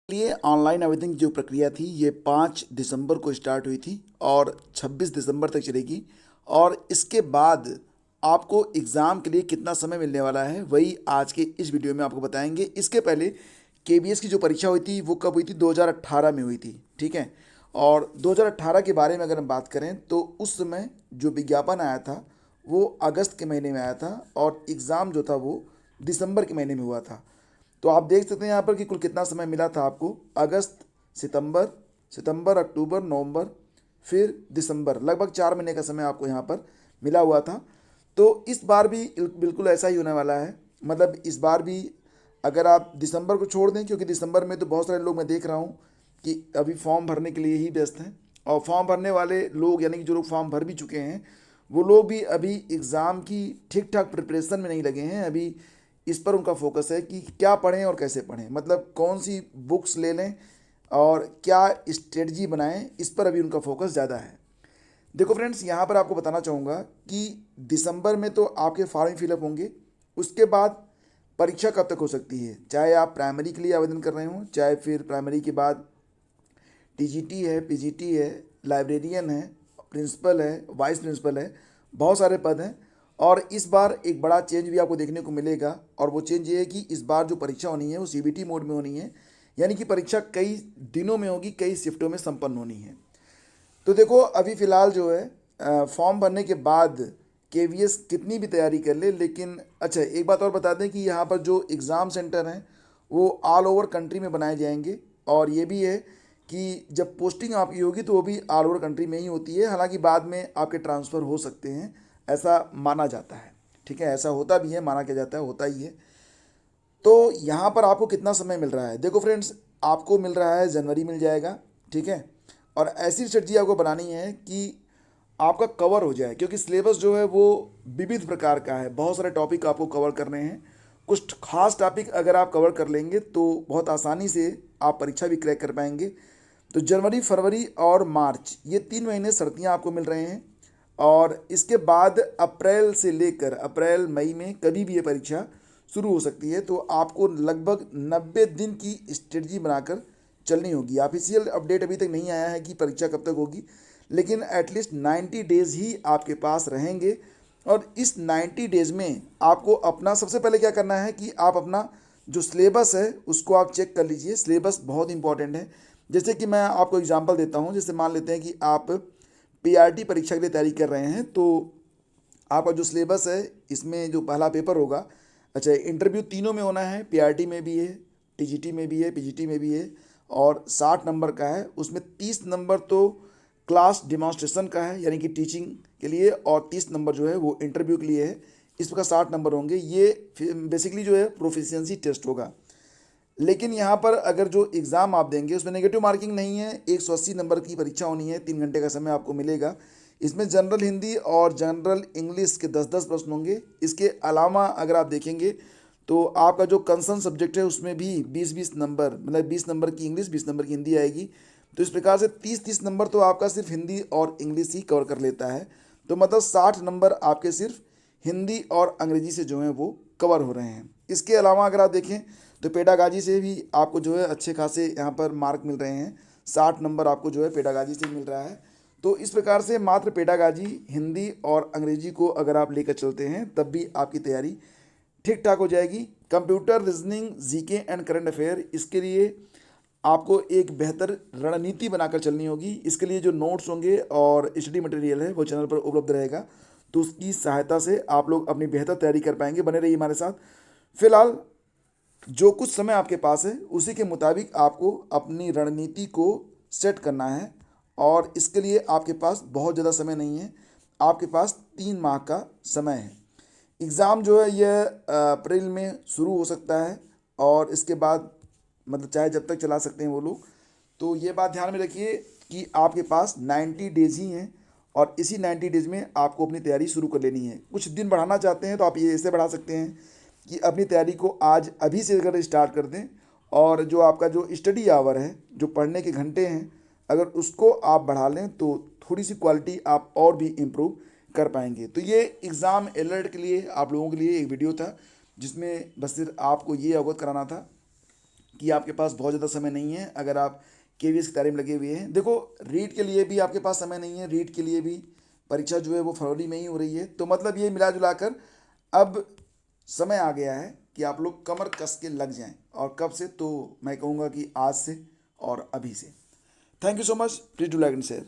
लिए ऑनलाइन आवेदन की जो प्रक्रिया थी ये 5 दिसंबर को स्टार्ट हुई थी और 26 दिसंबर तक चलेगी। और इसके बाद आपको एग्ज़ाम के लिए कितना समय मिलने वाला है वही आज के इस वीडियो में आपको बताएंगे। इसके पहले केबीएस की जो परीक्षा हुई थी वो कब हुई थी? 2018 में हुई थी, ठीक है। और 2018 के बारे में अगर हम बात करें तो उस समय जो विज्ञापन आया था वो अगस्त के महीने में आया था और एग्ज़ाम जो था वो दिसंबर के महीने में हुआ था। तो आप देख सकते हैं यहाँ पर कि कुल कितना समय मिला था आपको। अगस्त, सितंबर, अक्टूबर, नवंबर, फिर दिसंबर, लगभग 4 महीने का समय आपको यहाँ पर मिला हुआ था। तो इस बार भी बिल्कुल ऐसा ही होने वाला है। मतलब इस बार भी अगर आप दिसंबर को छोड़ दें, क्योंकि दिसंबर में तो बहुत सारे लोग मैं देख रहा हूँ कि अभी फॉर्म भरने के लिए ही व्यस्त हैं। और फॉर्म भरने वाले लोग यानी कि जो लोग फॉर्म भर भी चुके हैं वो लोग भी अभी एग्ज़ाम की ठीक ठाक प्रिपरेशन में नहीं लगे हैं। अभी इस पर उनका फोकस है कि क्या पढ़ें और कैसे पढ़ें, मतलब कौन सी बुक्स ले लें और क्या स्ट्रेटजी बनाएं, इस पर अभी उनका फोकस ज़्यादा है। देखो फ्रेंड्स, यहाँ पर आपको बताना चाहूँगा कि दिसंबर में तो आपके फॉर्म फिलअप होंगे। उसके बाद परीक्षा कब तक हो सकती है, चाहे आप प्राइमरी के लिए आवेदन कर रहे हों, चाहे फिर प्राइमरी के बाद टीजीटी है, पीजीटी है, लाइब्रेरियन है, प्रिंसिपल है, वाइस प्रिंसिपल है, बहुत सारे पद हैं। और इस बार एक बड़ा चेंज भी आपको देखने को मिलेगा और वो चेंज ये है कि इस बार जो परीक्षा होनी है वो सीबीटी मोड में होनी है। यानी कि परीक्षा कई दिनों में होगी, कई शिफ्टों में संपन्न होनी है। तो देखो अभी फ़िलहाल जो है फॉर्म भरने के बाद केवीएस कितनी भी तैयारी कर ले, लेकिन अच्छा एक बात और बता दें कि यहाँ पर जो एग्ज़ाम सेंटर हैं वो ऑल ओवर कंट्री में बनाए जाएंगे। और ये भी है कि जब पोस्टिंग आपकी होगी तो वो भी ऑल ओवर कंट्री में ही होती है। हालांकि बाद में आपके ट्रांसफ़र हो सकते हैं, ऐसा माना जाता है। ठीक है, ऐसा होता भी है, माना क्या जाता है, होता ही है। तो यहाँ पर आपको कितना समय मिल रहा है? देखो फ्रेंड्स, आपको मिल रहा है जनवरी मिल जाएगा, ठीक है। और ऐसी स्ट्रेटजी आपको बनानी है कि आपका कवर हो जाए, क्योंकि सिलेबस जो है वो विविध प्रकार का है, बहुत सारे टॉपिक आपको कवर करने हैं। कुछ खास टॉपिक अगर आप कवर कर लेंगे तो बहुत आसानी से आप परीक्षा भी क्रैक कर पाएंगे। तो जनवरी, फरवरी और मार्च, ये 3 महीने सर्दियाँ आपको मिल रहे हैं। और इसके बाद अप्रैल से लेकर अप्रैल मई में कभी भी ये परीक्षा शुरू हो सकती है। तो आपको लगभग 90 दिन की स्ट्रेटजी बनाकर चलनी होगी। ऑफिशियल अपडेट अभी तक नहीं आया है कि परीक्षा कब तक होगी, लेकिन एटलीस्ट 90 डेज़ ही आपके पास रहेंगे। और इस 90 डेज़ में आपको अपना सबसे पहले क्या करना है कि आप अपना जो सिलेबस है उसको आप चेक कर लीजिए। सिलेबस बहुत इंपॉर्टेंट है। जैसे कि मैं आपको एग्जांपल देता हूँ, जैसे मान लेते हैं कि आप पीआरटी परीक्षा के लिए तैयारी कर रहे हैं, तो आपका जो सिलेबस है इसमें जो पहला पेपर होगा, अच्छा इंटरव्यू तीनों में होना है, पीआरटी में भी है, टीजीटी में भी है, पीजीटी में भी है। और 60 नंबर का है। उसमें 30 नंबर तो क्लास डिमॉन्स्ट्रेशन का है यानी कि टीचिंग के लिए, और 30 नंबर जो है वो इंटरव्यू के लिए है। इस प्रकार 60 नंबर होंगे। ये बेसिकली जो है प्रोफिशिएंसी टेस्ट होगा। लेकिन यहाँ पर अगर जो एग्ज़ाम आप देंगे उसमें नेगेटिव मार्किंग नहीं है। 180 नंबर की परीक्षा होनी है, 3 घंटे का समय आपको मिलेगा। इसमें जनरल हिंदी और जनरल इंग्लिश के 10-10 प्रश्न होंगे। इसके अलावा अगर आप देखेंगे तो आपका जो कंसर्न सब्जेक्ट है उसमें भी 20-20 नंबर, मतलब 20 नंबर की इंग्लिश, 20 नंबर की हिंदी आएगी। तो इस प्रकार से 30-30 नंबर तो आपका सिर्फ हिंदी और इंग्लिश ही कवर कर लेता है। तो मतलब 60 नंबर आपके सिर्फ हिंदी और अंग्रेजी से जो हैं वो कवर हो रहे हैं। इसके अलावा अगर आप देखें तो पेडागाजी से भी आपको जो है अच्छे खासे यहाँ पर मार्क मिल रहे हैं। 60 नंबर आपको जो है पेडागाजी से मिल रहा है। तो इस प्रकार से मात्र पेडागाजी, हिंदी और अंग्रेजी को अगर आप लेकर चलते हैं तब भी आपकी तैयारी ठीक ठाक हो जाएगी। Computer, reasoning, GK and current affair, इसके लिए आपको एक बेहतर रणनीति बनाकर चलनी होगी। इसके लिए जो नोट्स होंगे और स्टडी मटेरियल है वो चैनल पर उपलब्ध रहेगा। तो उसकी सहायता से आप लोग अपनी बेहतर तैयारी कर पाएंगे। बने रहिए हमारे साथ। फिलहाल जो कुछ समय आपके पास है उसी के मुताबिक आपको अपनी रणनीति को सेट करना है। और इसके लिए आपके पास बहुत ज़्यादा समय नहीं है, आपके पास 3 माह का समय है। एग्ज़ाम जो है यह अप्रैल में शुरू हो सकता है और इसके बाद मतलब चाहे जब तक चला सकते हैं वो लोग। तो ये बात ध्यान में रखिए कि आपके पास 90 डेज़ ही हैं और इसी 90 डेज़ में आपको अपनी तैयारी शुरू कर लेनी है। कुछ दिन बढ़ाना चाहते हैं तो आप ये ऐसे बढ़ा सकते हैं कि अपनी तैयारी को आज अभी से अगर स्टार्ट कर दें, और जो आपका जो स्टडी आवर है, जो पढ़ने के घंटे हैं, अगर उसको आप बढ़ा लें तो थोड़ी सी क्वालिटी आप और भी इम्प्रूव कर पाएंगे। तो ये एग्ज़ाम अलर्ट के लिए आप लोगों के लिए एक वीडियो था जिसमें बस सिर्फ आपको ये अवगत कराना था कि आपके पास बहुत ज़्यादा समय नहीं है अगर आप केवीएस की तैयारी में लगे हुए हैं। देखो, रीट के लिए भी आपके पास समय नहीं है, रीट के लिए भी परीक्षा जो है वो फरवरी में ही हो रही है। तो मतलब ये मिला जुला कर अब समय आ गया है कि आप लोग कमर कस के लग जाएं। और कब से, तो मैं कहूँगा कि आज से और अभी से। Thank you so much, please do like and share.